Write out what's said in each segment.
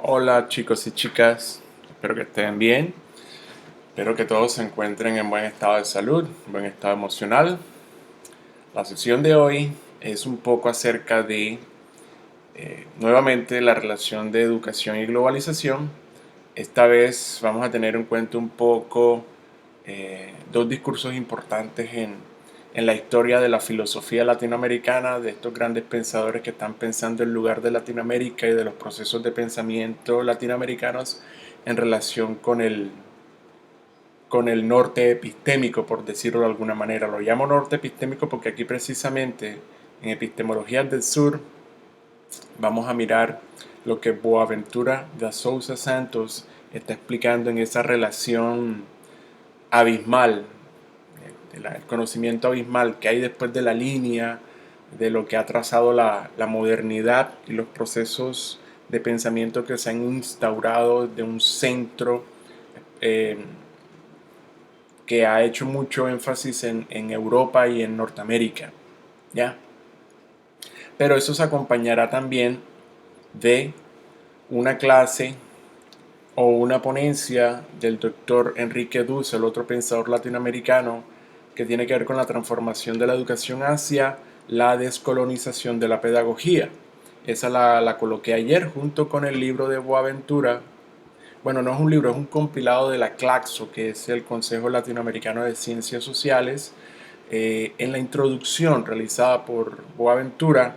Hola chicos y chicas, espero que estén bien, espero que todos se encuentren en buen estado de salud, buen estado emocional. La sesión de hoy es un poco acerca de, nuevamente, la relación de educación y globalización. Esta vez vamos a tener en cuenta un poco dos discursos importantes en la historia de la filosofía latinoamericana, de estos grandes pensadores que están pensando en lugar de Latinoamérica y de los procesos de pensamiento latinoamericanos en relación con el norte epistémico, por decirlo de alguna manera. Lo llamo norte epistémico porque aquí precisamente en Epistemologías del Sur vamos a mirar lo que Boaventura da Sousa Santos está explicando en esa relación abismal, el conocimiento abismal que hay después de la línea, de lo que ha trazado la modernidad y los procesos de pensamiento que se han instaurado de un centro eh, que ha hecho mucho énfasis en Europa y en Norteamérica, ¿ya? Pero eso se acompañará también de una clase o una ponencia del doctor Enrique Dussel, otro pensador latinoamericano, que tiene que ver con la transformación de la educación hacia la descolonización de la pedagogía. Esa la coloqué ayer junto con el libro de Boaventura. Bueno, no es un libro, es un compilado de la CLACSO, que es el Consejo Latinoamericano de Ciencias Sociales. En la introducción realizada por Boaventura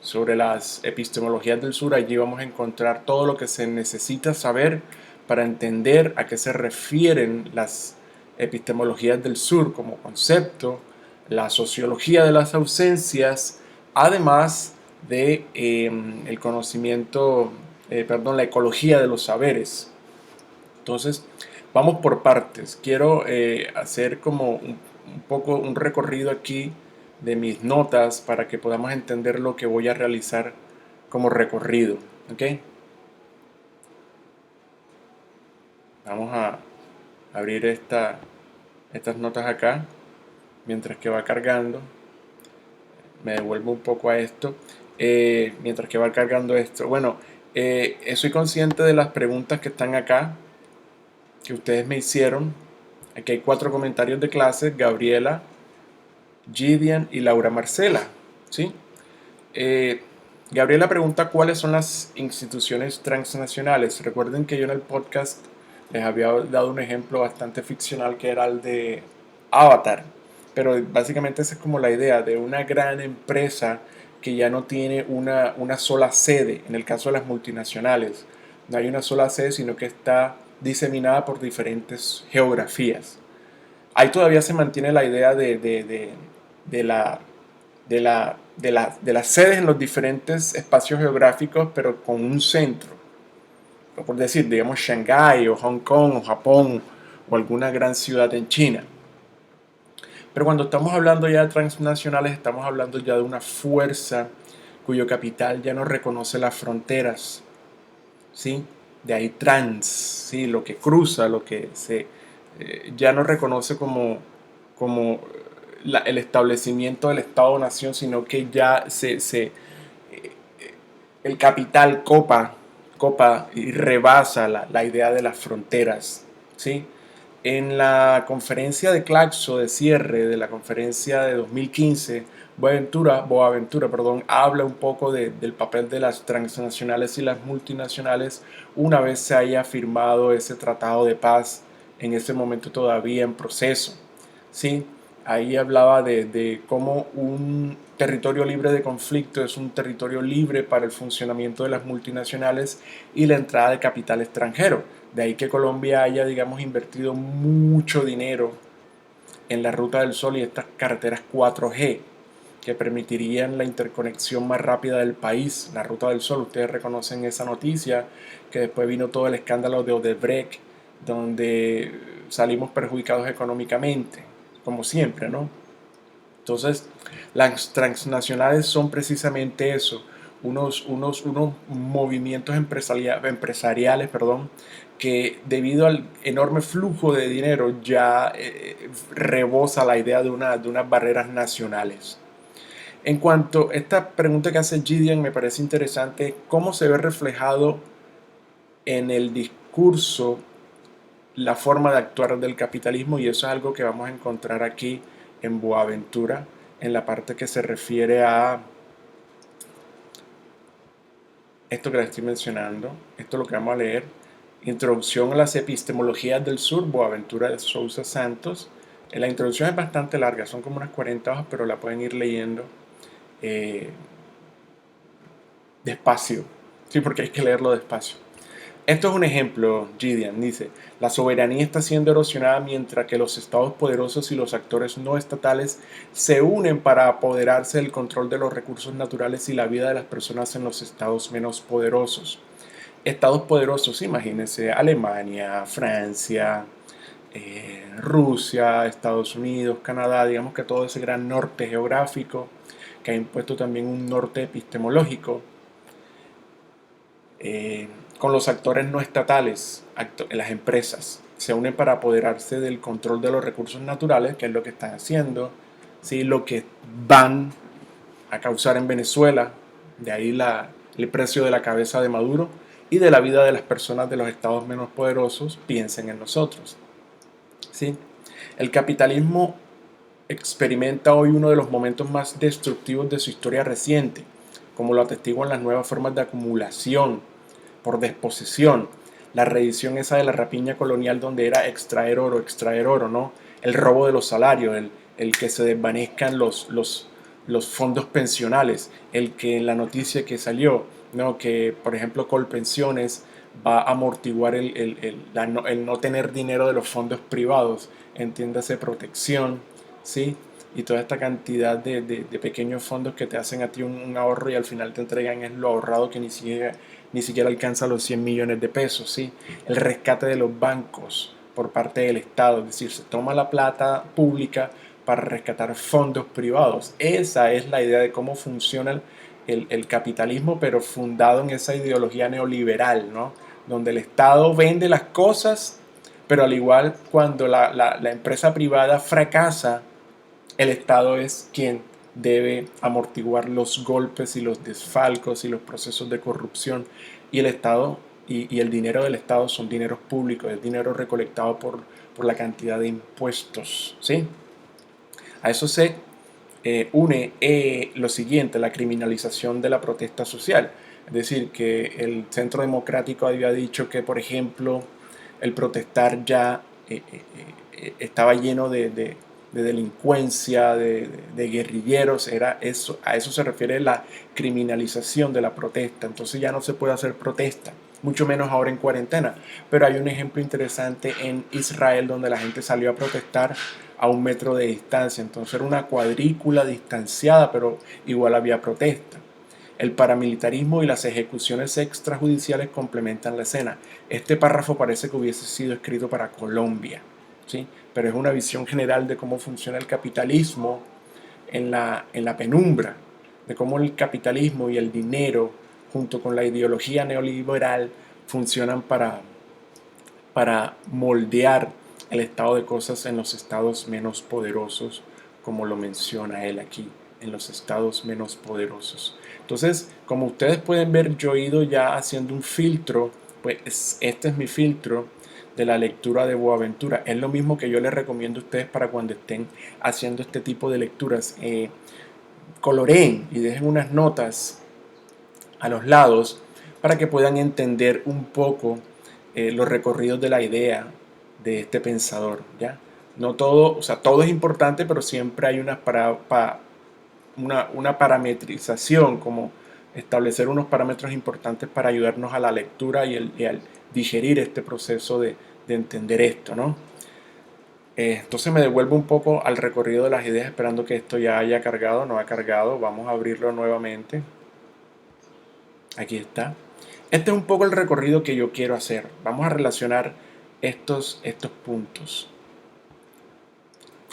sobre las epistemologías del sur, allí vamos a encontrar todo lo que se necesita saber para entender a qué se refieren las epistemologías del sur como concepto, la sociología de las ausencias, además de el conocimiento, perdón, la ecología de los saberes. Entonces, vamos por partes. Quiero hacer como un poco un recorrido aquí de mis notas para que podamos entender lo que voy a realizar como recorrido. ¿Ok? Vamos a abrir estas notas acá mientras que va cargando. Me devuelvo un poco a esto. Mientras que va cargando esto. Bueno, soy consciente de las preguntas que están acá, que ustedes me hicieron. Aquí hay 4 comentarios de clase: Gabriela, Gideon y Laura Marcela. ¿Sí? Eh, Gabriela pregunta cuáles son las instituciones transnacionales. Recuerden que yo en el podcast les había dado un ejemplo bastante ficcional que era el de Avatar. Pero básicamente esa es como la idea de una gran empresa que ya no tiene una sola sede. En el caso de las multinacionales, no hay una sola sede, sino que está diseminada por diferentes geografías. Ahí todavía se mantiene la idea de la, de las sedes en los diferentes espacios geográficos, pero con un centro. Por decir, digamos, Shanghái o Hong Kong o Japón o alguna gran ciudad en China. Pero cuando estamos hablando ya de transnacionales, estamos hablando ya de una fuerza cuyo capital ya no reconoce las fronteras, ¿sí? De ahí trans, ¿sí? Lo que cruza, lo que se ya no reconoce como el establecimiento del Estado-Nación, sino que ya el capital copa y rebasa la idea de las fronteras, ¿sí? En la conferencia de Claxo de cierre de la conferencia de 2015, Boaventura, habla un poco del papel de las transnacionales y las multinacionales una vez se haya firmado ese tratado de paz, en ese momento todavía en proceso. ¿Sí? Ahí hablaba de cómo un territorio libre de conflicto es un territorio libre para el funcionamiento de las multinacionales y la entrada de capital extranjero. De ahí que Colombia haya, digamos, invertido mucho dinero en la Ruta del Sol y estas carreteras 4G que permitirían la interconexión más rápida del país, la Ruta del Sol. Ustedes reconocen esa noticia, que después vino todo el escándalo de Odebrecht, donde salimos perjudicados económicamente, como siempre, ¿no? Entonces, las transnacionales son precisamente eso, unos movimientos empresariales, que debido al enorme flujo de dinero ya rebosa la idea de unas barreras nacionales. En cuanto a esta pregunta que hace Gideon, me parece interesante cómo se ve reflejado en el discurso la forma de actuar del capitalismo, y eso es algo que vamos a encontrar aquí en Boaventura, en la parte que se refiere a esto que les estoy mencionando. Esto es lo que vamos a leer: Introducción a las epistemologías del sur, Boaventura de Sousa Santos. La introducción es bastante larga, son como unas 40 hojas, pero la pueden ir leyendo eh, despacio, sí, porque hay que leerlo despacio. Esto es un ejemplo. Gideon dice: la soberanía está siendo erosionada mientras que los estados poderosos y los actores no estatales se unen para apoderarse del control de los recursos naturales y la vida de las personas en los estados menos poderosos. Estados poderosos, imagínense, Alemania, Francia, Rusia, Estados Unidos, Canadá, digamos que todo ese gran norte geográfico que ha impuesto también un norte epistemológico. Con los actores no estatales, las empresas, se unen para apoderarse del control de los recursos naturales, que es lo que están haciendo, ¿sí? Lo que van a causar en Venezuela, de ahí el precio de la cabeza de Maduro y de la vida de las personas de los estados menos poderosos. Piensen en nosotros, ¿sí? El capitalismo experimenta hoy uno de los momentos más destructivos de su historia reciente, como lo atestiguan las nuevas formas de acumulación por desposesión, la reedición esa de la rapiña colonial donde era extraer oro, ¿no? El robo de los salarios, el que se desvanezcan los fondos pensionales, el que en la noticia que salió, ¿no? Que por ejemplo Colpensiones va a amortiguar el no tener dinero de los fondos privados, entiéndase protección, ¿sí? Y toda esta cantidad de pequeños fondos que te hacen a ti un ahorro y al final te entregan es lo ahorrado que ni siquiera alcanza los 100 millones de pesos, ¿sí? El rescate de los bancos por parte del Estado, es decir, se toma la plata pública para rescatar fondos privados. Esa es la idea de cómo funciona el capitalismo, pero fundado en esa ideología neoliberal, ¿no? Donde el Estado vende las cosas, pero al igual cuando la empresa privada fracasa, el Estado es quien debe amortiguar los golpes y los desfalcos y los procesos de corrupción. Y el Estado y el dinero del Estado son dineros públicos, es dinero recolectado por la cantidad de impuestos, ¿sí? A eso se une lo siguiente: la criminalización de la protesta social. Es decir, que el Centro Democrático había dicho que, por ejemplo, el protestar ya estaba lleno de delincuencia, de guerrilleros. Era eso, a eso se refiere la criminalización de la protesta. Entonces ya no se puede hacer protesta, mucho menos ahora en cuarentena. Pero hay un ejemplo interesante en Israel donde la gente salió a protestar a 1 metro de distancia. Entonces era una cuadrícula distanciada, pero igual había protesta. El paramilitarismo y las ejecuciones extrajudiciales complementan la escena. Este párrafo parece que hubiese sido escrito para Colombia, ¿sí? Pero es una visión general de cómo funciona el capitalismo en la penumbra, de cómo el capitalismo y el dinero, junto con la ideología neoliberal, funcionan para moldear el estado de cosas en los estados menos poderosos, como lo menciona él aquí, en los estados menos poderosos. Entonces, como ustedes pueden ver, yo he ido ya haciendo un filtro, pues este es mi filtro de la lectura de Boaventura. Es lo mismo que yo les recomiendo a ustedes para cuando estén haciendo este tipo de lecturas. Coloreen y dejen unas notas a los lados para que puedan entender un poco los recorridos de la idea de este pensador, ¿ya? No todo, o sea, todo es importante, pero siempre hay una parametrización, como establecer unos parámetros importantes para ayudarnos a la lectura y al digerir este proceso de entender esto, ¿no? Entonces me devuelvo un poco al recorrido de las ideas esperando que esto ya haya cargado. No ha cargado, vamos a abrirlo nuevamente. Aquí está. Este es un poco el recorrido que yo quiero hacer. Vamos a relacionar estos puntos.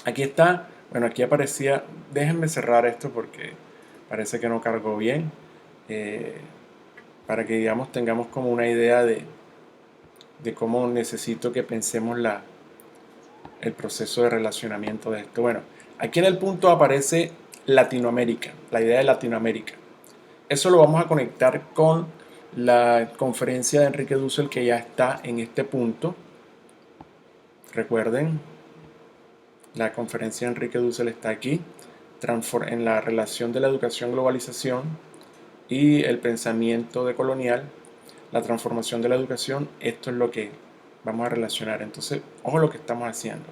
Aquí está. Bueno, aquí aparecía. Déjenme cerrar esto porque parece que no cargó bien. Eh, para que digamos tengamos como una idea de cómo necesito que pensemos el proceso de relacionamiento de esto. Bueno, aquí en el punto aparece Latinoamérica, la idea de Latinoamérica. Eso lo vamos a conectar con la conferencia de Enrique Dussel, que ya está en este punto. Recuerden, la conferencia de Enrique Dussel está aquí, en la relación de la educación-globalización y el pensamiento decolonial, la transformación de la educación. Esto es lo que vamos a relacionar. Entonces, ojo lo que estamos haciendo.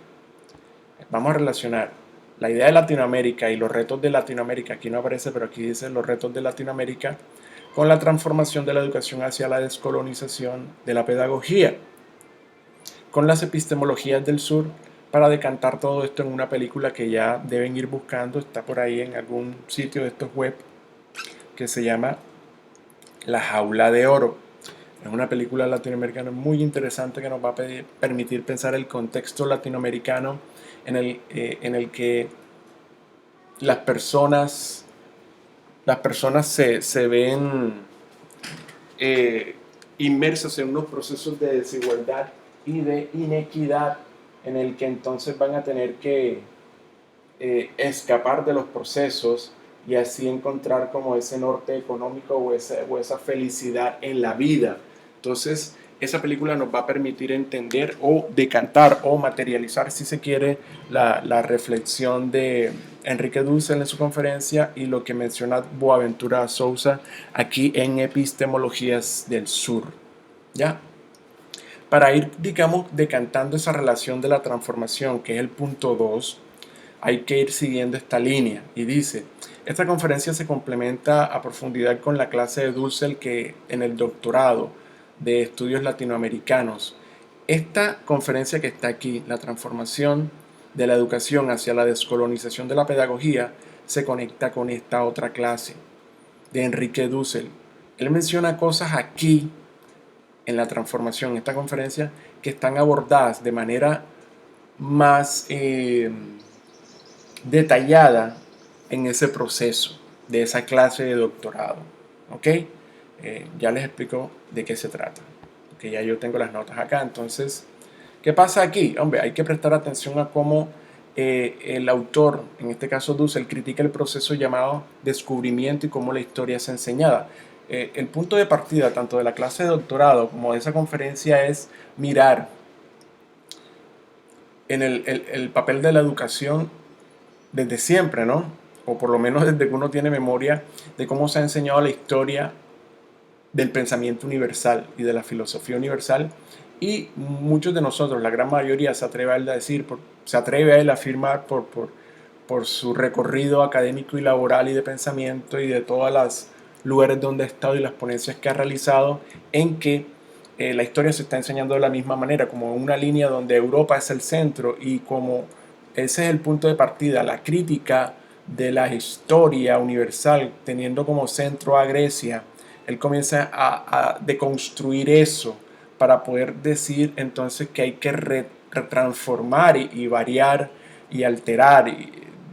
Vamos a relacionar la idea de Latinoamérica y los retos de Latinoamérica. Aquí no aparece, pero aquí dice los retos de Latinoamérica con la transformación de la educación hacia la descolonización de la pedagogía, con las epistemologías del sur, para decantar todo esto en una película que ya deben ir buscando, está por ahí en algún sitio de estos web, que se llama La Jaula de Oro. Es una película latinoamericana muy interesante que nos va a permitir pensar el contexto latinoamericano en el que las personas se ven inmersas en unos procesos de desigualdad y de inequidad, en el que entonces van a tener que escapar de los procesos y así encontrar como ese norte económico o esa felicidad en la vida. Entonces, esa película nos va a permitir entender o decantar o materializar, si se quiere, la reflexión de Enrique Dussel en su conferencia y lo que menciona Boaventura Sousa aquí en Epistemologías del Sur. ¿Ya? Para ir, digamos, decantando esa relación de la transformación, que es el punto 2, hay que ir siguiendo esta línea. Y dice, esta conferencia se complementa a profundidad con la clase de Dussel que en el doctorado de estudios latinoamericanos. Esta conferencia que está aquí, la transformación de la educación hacia la descolonización de la pedagogía, se conecta con esta otra clase de Enrique Dussel. Él menciona cosas aquí en la transformación, en esta conferencia, que están abordadas de manera más detallada en ese proceso de esa clase de doctorado. ¿Ok? Ya les explico de qué se trata. Que ya yo tengo las notas acá. Entonces, ¿qué pasa aquí? Hombre, hay que prestar atención a cómo el autor, en este caso Dussel, critica el proceso llamado descubrimiento y cómo la historia es enseñada. El punto de partida tanto de la clase de doctorado como de esa conferencia es mirar en el papel de la educación desde siempre, ¿no? O por lo menos desde que uno tiene memoria de cómo se ha enseñado la historia del pensamiento universal y de la filosofía universal. Y muchos de nosotros, la gran mayoría, se atreve a él a decir, se atreve a él a afirmar por su recorrido académico y laboral y de pensamiento y de todos los lugares donde ha estado y las ponencias que ha realizado, en que la historia se está enseñando de la misma manera, como una línea donde Europa es el centro y como ese es el punto de partida, la crítica de la historia universal teniendo como centro a Grecia. Él comienza a deconstruir eso para poder decir entonces que hay que retransformar y variar y alterar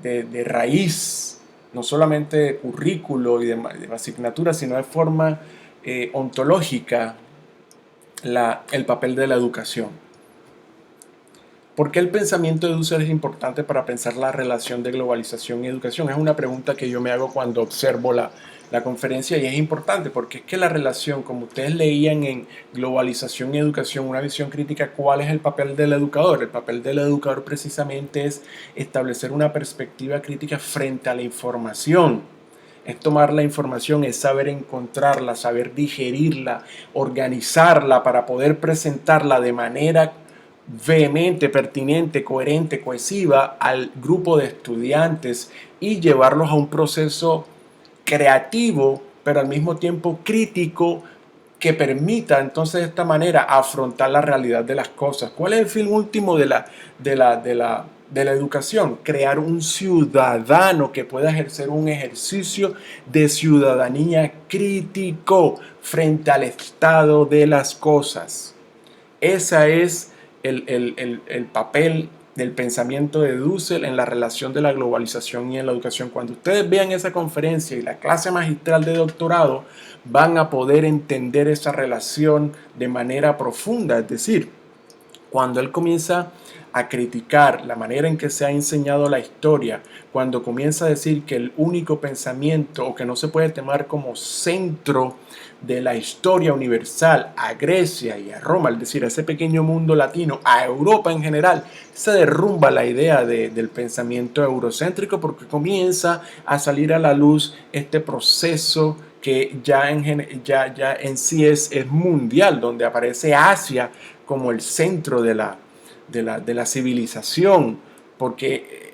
de raíz, no solamente de currículo y de asignatura, sino de forma ontológica el papel de la educación. ¿Por qué el pensamiento de Dussel es importante para pensar la relación de globalización y educación? Es una pregunta que yo me hago cuando observo la conferencia y es importante porque es que la relación, como ustedes leían en globalización y educación, una visión crítica, ¿cuál es el papel del educador? El papel del educador precisamente es establecer una perspectiva crítica frente a la información. Es tomar la información, es saber encontrarla, saber digerirla, organizarla para poder presentarla de manera vehemente, pertinente, coherente, cohesiva al grupo de estudiantes y llevarlos a un proceso creativo, pero al mismo tiempo crítico, que permita entonces de esta manera afrontar la realidad de las cosas. ¿Cuál es el fin último de la educación? Crear un ciudadano que pueda ejercer un ejercicio de ciudadanía crítico frente al estado de las cosas. Ese es el papel del pensamiento de Dussel en la relación de la globalización y en la educación. Cuando ustedes vean esa conferencia y la clase magistral de doctorado, van a poder entender esa relación de manera profunda. Es decir, cuando él comienza a criticar la manera en que se ha enseñado la historia, cuando comienza a decir que el único pensamiento o que no se puede tomar como centro de la historia universal a Grecia y a Roma, es decir, a ese pequeño mundo latino, a Europa en general, se derrumba la idea del pensamiento eurocéntrico porque comienza a salir a la luz este proceso que ya en sí es mundial, donde aparece Asia como el centro de la civilización, porque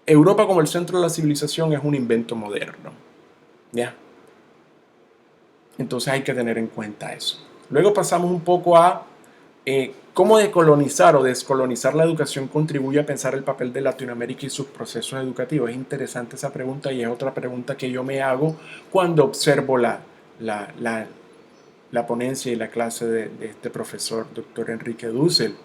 Europa como el centro de la civilización es un invento moderno, ¿ya? Entonces hay que tener en cuenta eso. Luego pasamos un poco a cómo decolonizar o descolonizar la educación contribuye a pensar el papel de Latinoamérica y sus procesos educativos. Es interesante esa pregunta y es otra pregunta que yo me hago cuando observo la ponencia y la clase de este profesor, doctor Enrique Dussel.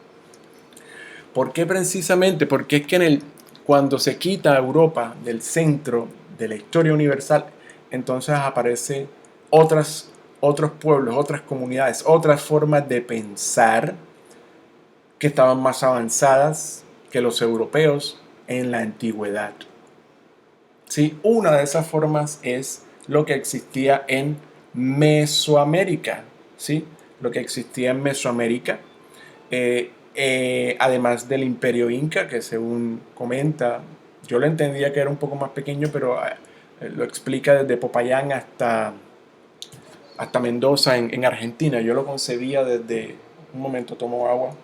¿Por qué precisamente? Porque es que cuando se quita a Europa del centro de la historia universal, entonces aparecen otros pueblos, otras comunidades, otras formas de pensar que estaban más avanzadas que los europeos en la antigüedad. ¿Sí? Una de esas formas es lo que existía en Mesoamérica. ¿Sí? Lo que existía en Mesoamérica. Además del Imperio Inca, que según comenta, yo lo entendía que era un poco más pequeño, pero lo explica desde Popayán hasta Mendoza en Argentina. Yo lo concebía desde... Un momento, tomo agua.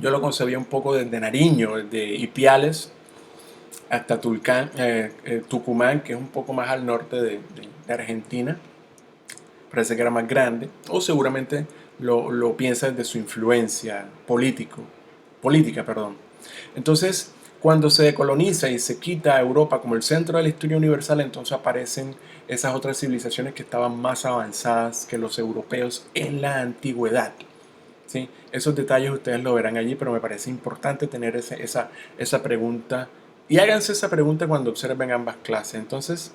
Yo lo concebía un poco desde Nariño, desde Ipiales hasta Tucumán, que es un poco más al norte de Argentina. Parece que era más grande, o seguramente lo piensa desde su influencia política. Entonces, cuando se decoloniza y se quita a Europa como el centro de la historia universal, entonces aparecen esas otras civilizaciones que estaban más avanzadas que los europeos en la antigüedad. ¿Sí? Esos detalles ustedes lo verán allí, pero me parece importante tener esa pregunta. Y háganse esa pregunta cuando observen ambas clases. Entonces,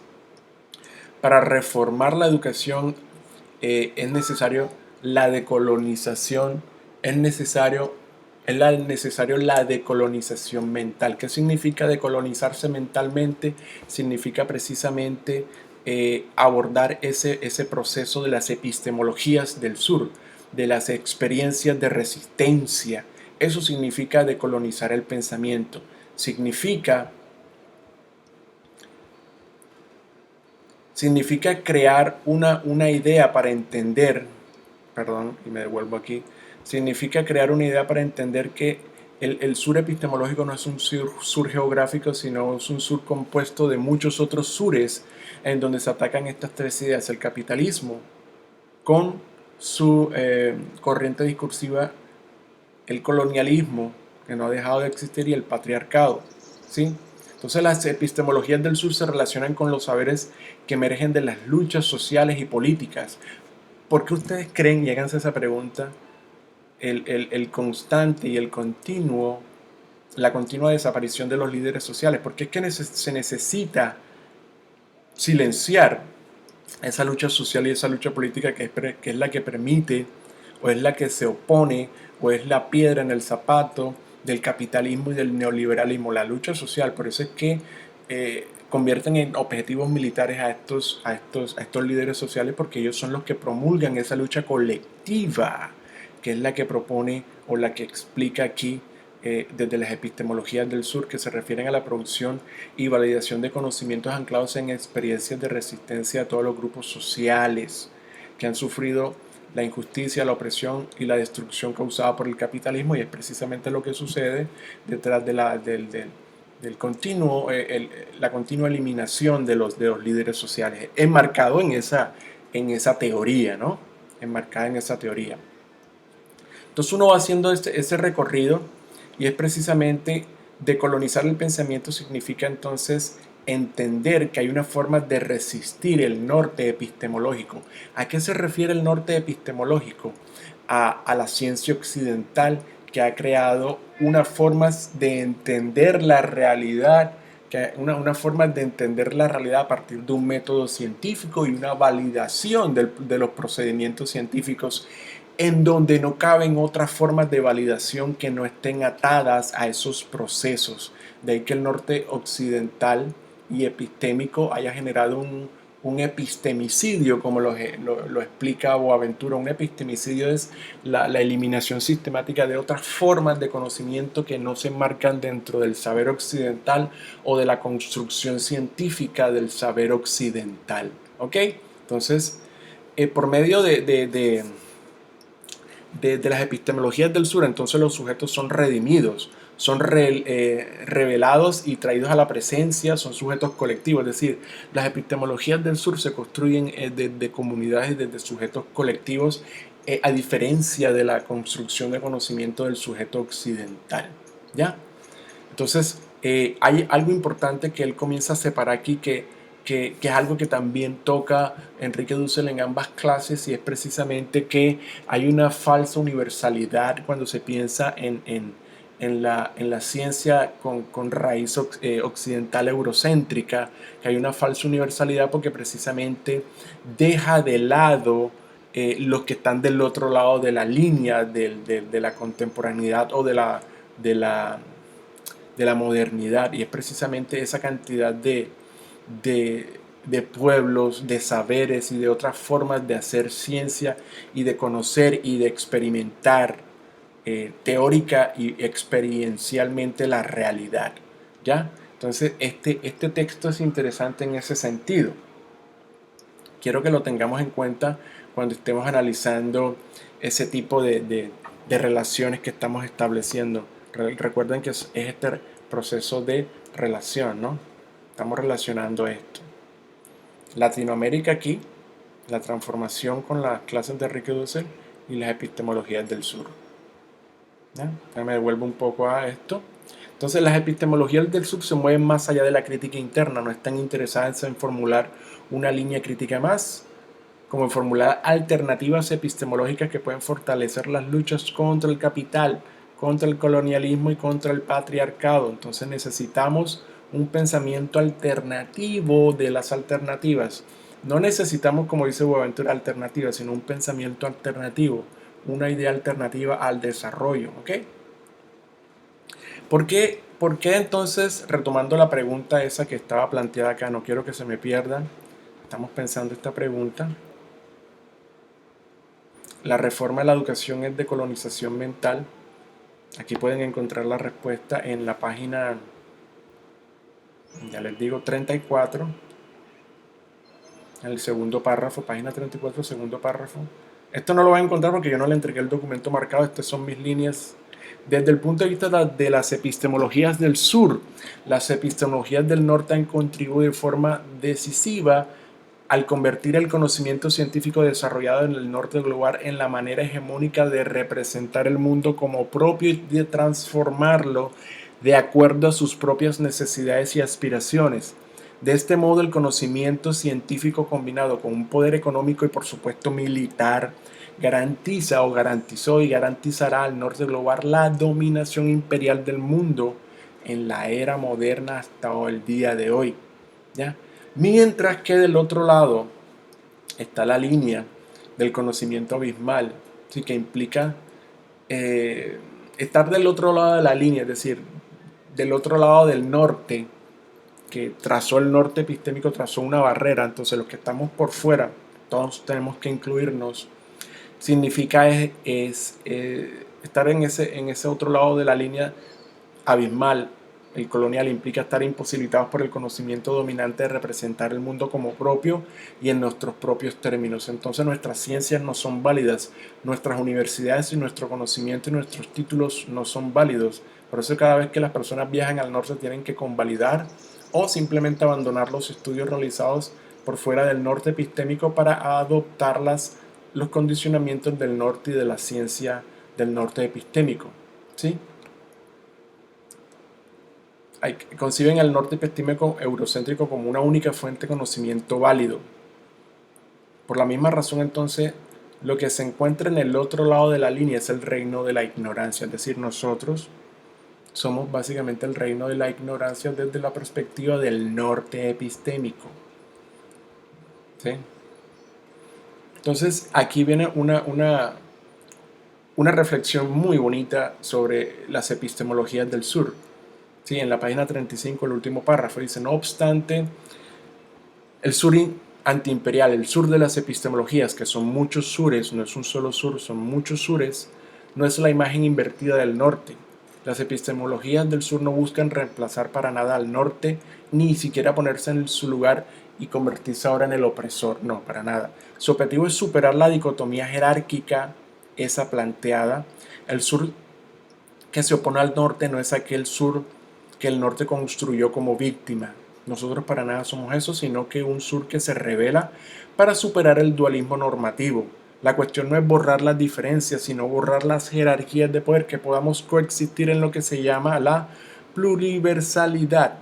para reformar la educación es necesario la decolonización, es necesario la decolonización mental. ¿Qué significa decolonizarse mentalmente? Significa precisamente abordar ese proceso de las epistemologías del sur, de las experiencias de resistencia. Eso significa decolonizar el pensamiento. Significa crear una idea para entender, perdón, y me devuelvo aquí, significa crear una idea para entender que el sur epistemológico no es un sur geográfico, sino es un sur compuesto de muchos otros sures en donde se atacan estas tres ideas: el capitalismo con su corriente discursiva, el colonialismo, que no ha dejado de existir, y el patriarcado, ¿sí? Entonces las epistemologías del sur se relacionan con los saberes que emergen de las luchas sociales y políticas. ¿Por qué ustedes creen, y háganse esa pregunta, el constante y la continua desaparición de los líderes sociales? ¿Por qué es que se necesita silenciar esa lucha social y esa lucha política que es la que permite, o es la que se opone, o es la piedra en el zapato del capitalismo y del neoliberalismo? La lucha social. Por eso es que convierten en objetivos militares a estos líderes sociales, porque ellos son los que promulgan esa lucha colectiva, que es la que propone o la que explica aquí desde las epistemologías del sur, que se refieren a la producción y validación de conocimientos anclados en experiencias de resistencia a todos los grupos sociales que han sufrido la injusticia, la opresión y la destrucción causada por el capitalismo. Y es precisamente lo que sucede detrás de la continua eliminación de los líderes sociales, enmarcado en esa teoría, ¿no? Enmarcada en esa teoría. Entonces uno va haciendo ese recorrido, y es precisamente decolonizar el pensamiento. Significa entonces entender que hay una forma de resistir el norte epistemológico. ¿A qué se refiere el norte epistemológico? A la ciencia occidental, que ha creado unas formas de entender la realidad que una forma de entender la realidad a partir de un método científico y una validación de los procedimientos científicos, en donde no caben otras formas de validación que no estén atadas a esos procesos. De ahí que el norte occidental y epistémico haya generado un epistemicidio, como lo explica Boaventura. Un epistemicidio es la eliminación sistemática de otras formas de conocimiento que no se enmarcan dentro del saber occidental o de la construcción científica del saber occidental. ¿Ok? Entonces, por medio de las epistemologías del sur, entonces los sujetos son redimidos, son revelados y traídos a la presencia, son sujetos colectivos. Es decir, las epistemologías del sur se construyen desde comunidades, desde sujetos colectivos, a diferencia de la construcción de conocimiento del sujeto occidental. ¿Ya? Entonces, hay algo importante que él comienza a separar aquí, que es algo que también toca Enrique Dussel en ambas clases, y es precisamente que hay una falsa universalidad cuando se piensa en la ciencia con raíz occidental eurocéntrica, que hay una falsa universalidad porque precisamente deja de lado los que están del otro lado de la línea de la contemporaneidad o de la modernidad, y es precisamente esa cantidad de pueblos, de saberes y de otras formas de hacer ciencia y de conocer y de experimentar teórica y experiencialmente la realidad. ¿Ya? Entonces este texto es interesante en ese sentido. Quiero que lo tengamos en cuenta cuando estemos analizando ese tipo de relaciones que estamos estableciendo. Recuerden que es este proceso de relación, ¿no? Estamos relacionando esto. Latinoamérica aquí, la transformación con las clases de Enrique Dussel y las epistemologías del sur. ¿Ya? Ya me devuelvo un poco a esto. Entonces, las epistemologías del sur se mueven más allá de la crítica interna, no están interesadas en formular una línea crítica más, como en formular alternativas epistemológicas que pueden fortalecer las luchas contra el capital, contra el colonialismo y contra el patriarcado. Entonces necesitamos un pensamiento alternativo de las alternativas. No necesitamos, como dice Boaventura, alternativas, sino un pensamiento alternativo, una idea alternativa al desarrollo. ¿Ok? ¿Por qué entonces, retomando la pregunta esa que estaba planteada acá, no quiero que se me pierda, estamos pensando esta pregunta? La reforma de la educación es de colonización mental. Aquí pueden encontrar la respuesta en la página, ya les digo, 34, en el segundo párrafo, página 34, segundo párrafo. Esto no lo van a encontrar porque yo no le entregué el documento marcado, estas son mis líneas. Desde el punto de vista de las epistemologías del sur, las epistemologías del norte han contribuido de forma decisiva al convertir el conocimiento científico desarrollado en el norte global en la manera hegemónica de representar el mundo como propio y de transformarlo de acuerdo a sus propias necesidades y aspiraciones. De este modo, el conocimiento científico combinado con un poder económico y por supuesto militar garantiza o garantizó y garantizará al norte global la dominación imperial del mundo en la era moderna hasta el día de hoy. ¿Ya? Mientras que del otro lado está la línea del conocimiento abismal, ¿sí? Que implica estar del otro lado de la línea, es decir, del otro lado del norte, que trazó el norte epistémico, trazó una barrera. Entonces los que estamos por fuera, todos tenemos que incluirnos. Significa estar en ese otro lado de la línea abismal. El colonial implica estar imposibilitados por el conocimiento dominante de representar el mundo como propio y en nuestros propios términos. Entonces nuestras ciencias no son válidas, nuestras universidades y nuestro conocimiento y nuestros títulos no son válidos. Por eso cada vez que las personas viajan al norte tienen que convalidar o simplemente abandonar los estudios realizados por fuera del norte epistémico para adoptar los condicionamientos del norte y de la ciencia del norte epistémico. ¿Sí? Conciben el norte epistémico eurocéntrico como una única fuente de conocimiento válido. Por la misma razón, entonces, lo que se encuentra en el otro lado de la línea es el reino de la ignorancia, es decir, nosotros somos básicamente el reino de la ignorancia desde la perspectiva del norte epistémico. ¿Sí? Entonces aquí viene una reflexión muy bonita sobre las epistemologías del sur. Sí, en la página 35, el último párrafo, dice: no obstante, el sur antiimperial, el sur de las epistemologías, que son muchos sures, no es un solo sur, son muchos sures, no es la imagen invertida del norte. Las epistemologías del sur no buscan reemplazar para nada al norte, ni siquiera ponerse en su lugar y convertirse ahora en el opresor, no, para nada. Su objetivo es superar la dicotomía jerárquica, esa planteada. El sur que se opone al norte no es aquel sur que el norte construyó como víctima. Nosotros para nada somos eso, sino que un sur que se revela para superar el dualismo normativo. La cuestión no es borrar las diferencias, sino borrar las jerarquías de poder, que podamos coexistir en lo que se llama la pluriversalidad,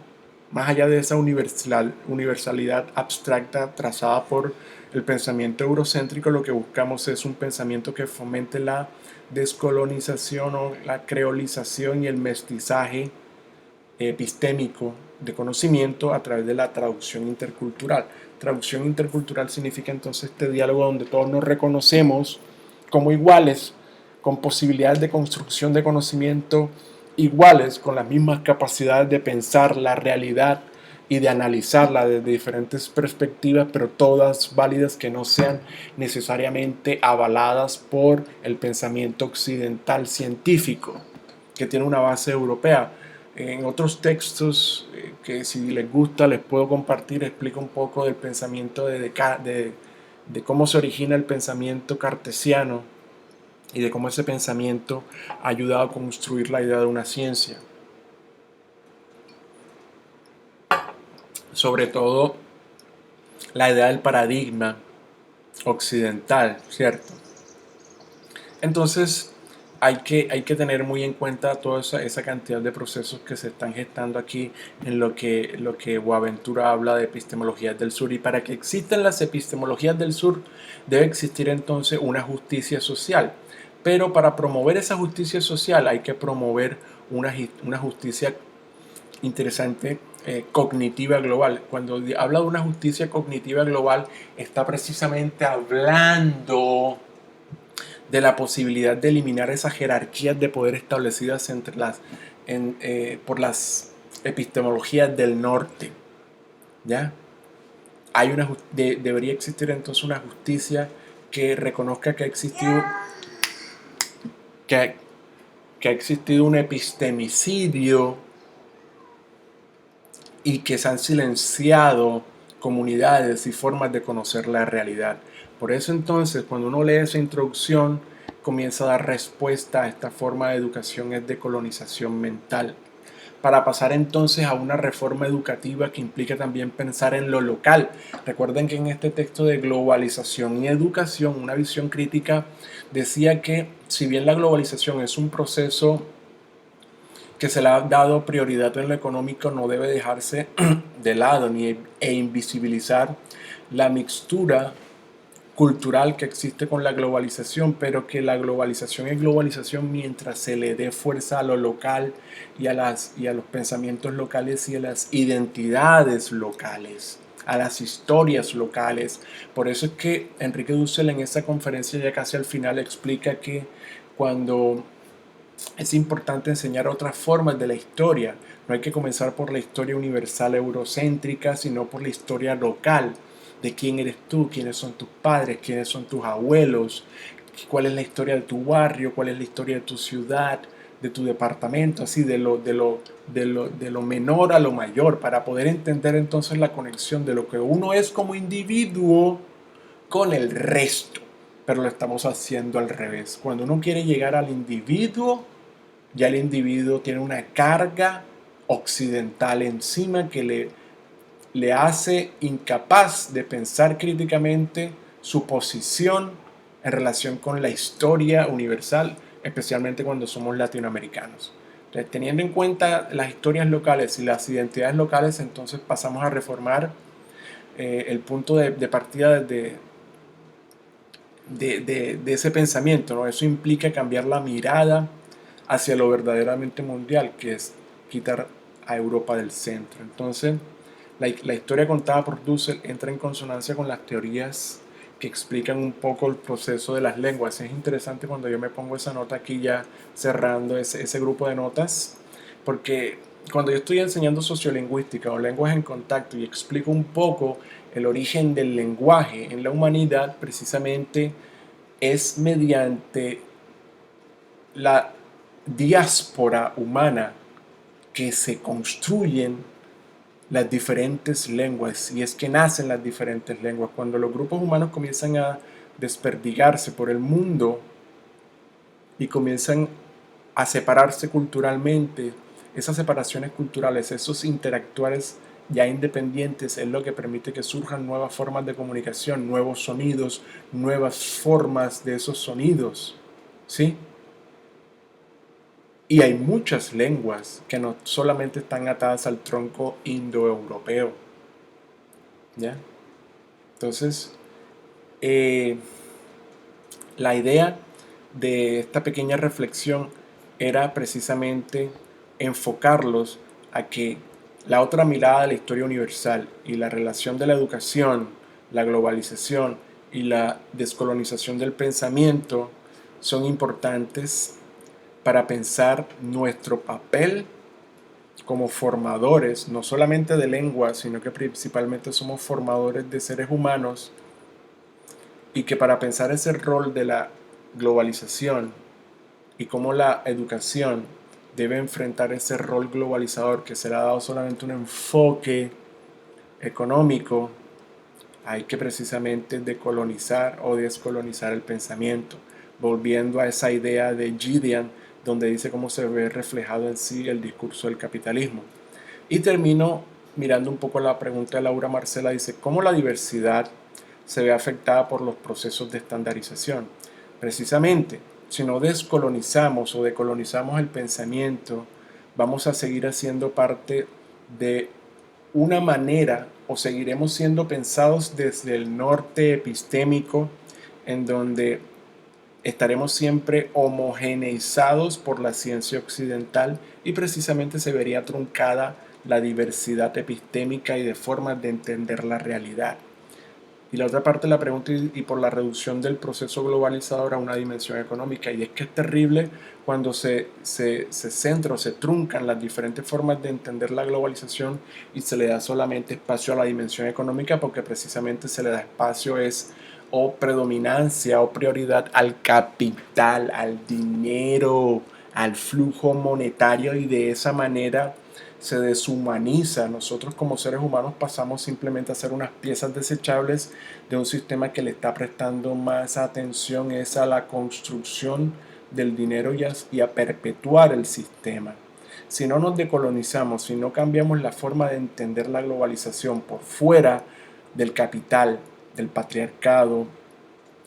más allá de esa universalidad abstracta trazada por el pensamiento eurocéntrico. Lo que buscamos es un pensamiento que fomente la descolonización o la creolización y el mestizaje epistémico de conocimiento a través de la traducción intercultural. Traducción intercultural significa entonces este diálogo donde todos nos reconocemos como iguales, con posibilidades de construcción de conocimiento iguales, con las mismas capacidades de pensar la realidad y de analizarla desde diferentes perspectivas, pero todas válidas, que no sean necesariamente avaladas por el pensamiento occidental científico, que tiene una base europea. En otros textos que, si les gusta, les puedo compartir, explica un poco del pensamiento de cómo se origina el pensamiento cartesiano y de cómo ese pensamiento ha ayudado a construir la idea de una ciencia. Sobre todo la idea del paradigma occidental, ¿cierto? Entonces hay que tener muy en cuenta toda esa cantidad de procesos que se están gestando aquí en lo que Boaventura habla de epistemologías del sur. Y para que existan las epistemologías del sur debe existir entonces una justicia social. Pero para promover esa justicia social hay que promover una justicia interesante, cognitiva global. Cuando habla de una justicia cognitiva global, está precisamente hablando de la posibilidad de eliminar esas jerarquías de poder establecidas por las epistemologías del norte. ¿Ya? Debería existir entonces una justicia que reconozca que que, que ha existido un epistemicidio y que se han silenciado comunidades y formas de conocer la realidad. Por eso entonces, cuando uno lee esa introducción, comienza a dar respuesta a esta forma de educación, es de colonización mental, para pasar entonces a una reforma educativa que implica también pensar en lo local. Recuerden que en este texto de globalización y educación, una visión crítica decía que si bien la globalización es un proceso que se le ha dado prioridad en lo económico, no debe dejarse de lado e invisibilizar la mixtura cultural que existe con la globalización, pero que la globalización es globalización mientras se le dé fuerza a lo local y a los pensamientos locales y a las identidades locales, a las historias locales. Por eso es que Enrique Dussel en esa conferencia, ya casi al final, explica que cuando es importante enseñar otras formas de la historia, no hay que comenzar por la historia universal eurocéntrica, sino por la historia local, de quién eres tú, quiénes son tus padres, quiénes son tus abuelos, cuál es la historia de tu barrio, cuál es la historia de tu ciudad, de tu departamento, así de lo menor a lo mayor, para poder entender entonces la conexión de lo que uno es como individuo con el resto. Pero lo estamos haciendo al revés. Cuando uno quiere llegar al individuo, ya el individuo tiene una carga occidental encima que le hace incapaz de pensar críticamente su posición en relación con la historia universal, especialmente cuando somos latinoamericanos. Entonces, teniendo en cuenta las historias locales y las identidades locales, entonces pasamos a reformar el punto de partida de ese pensamiento, ¿no? Eso implica cambiar la mirada hacia lo verdaderamente mundial, que es quitar a Europa del centro. Entonces, la historia contada por Dussel entra en consonancia con las teorías que explican un poco el proceso de las lenguas. Es interesante cuando yo me pongo esa nota aquí ya cerrando ese grupo de notas, porque cuando yo estoy enseñando sociolingüística o lenguas en contacto y explico un poco el origen del lenguaje en la humanidad, precisamente es mediante la diáspora humana que se construyen las diferentes lenguas, y es que nacen las diferentes lenguas. Cuando los grupos humanos comienzan a desperdigarse por el mundo y comienzan a separarse culturalmente, esas separaciones culturales, esos interactuales ya independientes, es lo que permite que surjan nuevas formas de comunicación, nuevos sonidos, nuevas formas de esos sonidos, ¿sí? Y hay muchas lenguas que no solamente están atadas al tronco indoeuropeo, ¿ya? Entonces, eh, la idea de esta pequeña reflexión era precisamente enfocarlos a que la otra mirada de la historia universal y la relación de la educación, la globalización y la descolonización del pensamiento son importantes para pensar nuestro papel como formadores, no solamente de lengua, sino que principalmente somos formadores de seres humanos, y que para pensar ese rol de la globalización y cómo la educación debe enfrentar ese rol globalizador que se le ha dado solamente un enfoque económico, hay que precisamente decolonizar o descolonizar el pensamiento, volviendo a esa idea de Gideon, donde dice cómo se ve reflejado en sí el discurso del capitalismo. Y termino mirando un poco la pregunta de Laura Marcela, dice, ¿cómo la diversidad se ve afectada por los procesos de estandarización? Precisamente, si no descolonizamos o decolonizamos el pensamiento, vamos a seguir haciendo parte de una manera o seguiremos siendo pensados desde el norte epistémico, en donde estaremos siempre homogeneizados por la ciencia occidental y precisamente se vería truncada la diversidad epistémica y de formas de entender la realidad. Y la otra parte de la pregunta, y por la reducción del proceso globalizador a una dimensión económica. Y es que es terrible cuando se centra o se truncan las diferentes formas de entender la globalización y se le da solamente espacio a la dimensión económica, porque precisamente se le da espacio o predominancia o prioridad al capital, al dinero, al flujo monetario, y de esa manera se deshumaniza. Nosotros como seres humanos pasamos simplemente a ser unas piezas desechables de un sistema que le está prestando más atención es a la construcción del dinero y a perpetuar el sistema. Si no nos decolonizamos, si no cambiamos la forma de entender la globalización por fuera del capital, del patriarcado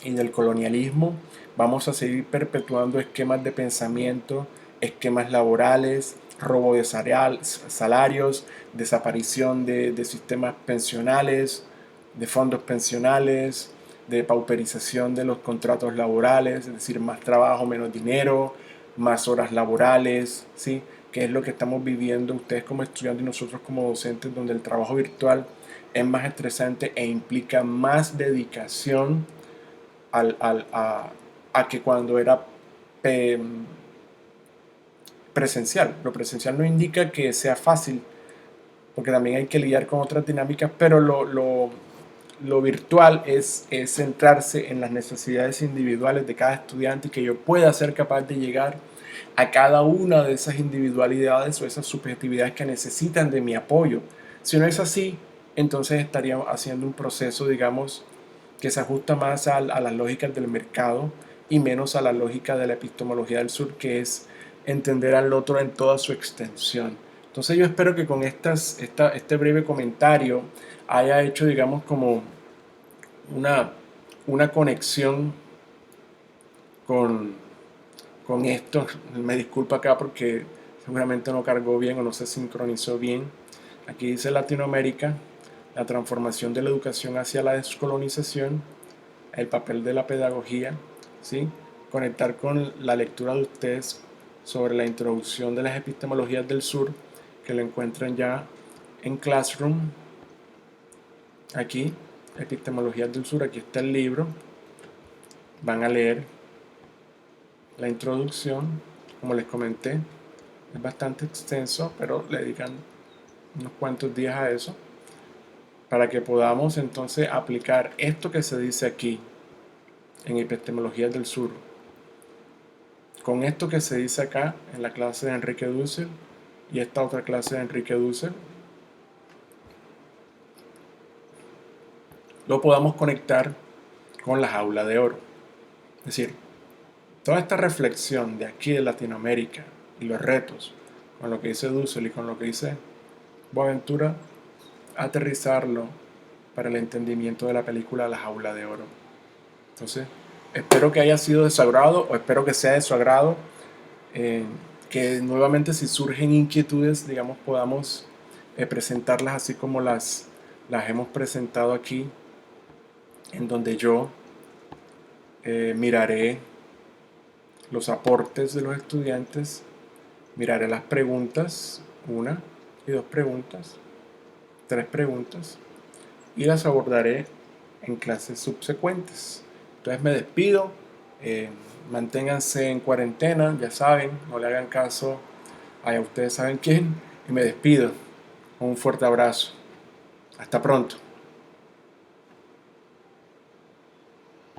y del colonialismo, vamos a seguir perpetuando esquemas de pensamiento, esquemas laborales, robo de salarios, desaparición de sistemas pensionales, de fondos pensionales, de pauperización de los contratos laborales, es decir, más trabajo, menos dinero, más horas laborales, ¿sí? Que es lo que estamos viviendo ustedes como estudiantes y nosotros como docentes, donde el trabajo virtual es más estresante e implica más dedicación a que cuando era presencial. Lo presencial no indica que sea fácil, porque también hay que lidiar con otras dinámicas, pero lo virtual es centrarse en las necesidades individuales de cada estudiante y que yo pueda ser capaz de llegar a cada una de esas individualidades o esas subjetividades que necesitan de mi apoyo. Si no es así, entonces estaríamos haciendo un proceso, digamos, que se ajusta más a las lógicas del mercado y menos a la lógica de la epistemología del sur, que es entender al otro en toda su extensión. Entonces yo espero que con este breve comentario haya hecho, digamos, como una conexión con, con esto. Me disculpo acá porque seguramente no cargó bien o no se sincronizó bien. Aquí dice Latinoamérica, la transformación de la educación hacia la descolonización, el papel de la pedagogía, ¿sí? Conectar con la lectura de ustedes sobre la introducción de las epistemologías del sur, que lo encuentran ya en Classroom. Aquí, epistemologías del sur, aquí está el libro. Van a leer la introducción, como les comenté, es bastante extenso, pero le dedican unos cuantos días a eso, para que podamos entonces aplicar esto que se dice aquí en epistemologías del sur con esto que se dice acá en la clase de Enrique Dussel y esta otra clase de Enrique Dussel, lo podamos conectar con la jaula de oro. Es decir, toda esta reflexión de aquí de Latinoamérica y los retos con lo que dice Dussel y con lo que dice Boaventura, aterrizarlo para el entendimiento de la película La Jaula de Oro. Entonces, espero que haya sido de su agrado, o espero que sea de su agrado, que nuevamente si surgen inquietudes, digamos, podamos presentarlas así como las hemos presentado aquí, en donde yo miraré los aportes de los estudiantes, miraré las preguntas, 1 y 2 preguntas, 3 preguntas, y las abordaré en clases subsecuentes. Entonces me despido, manténganse en cuarentena, ya saben, no le hagan caso a ustedes saben quién, y me despido. Un fuerte abrazo. Hasta pronto.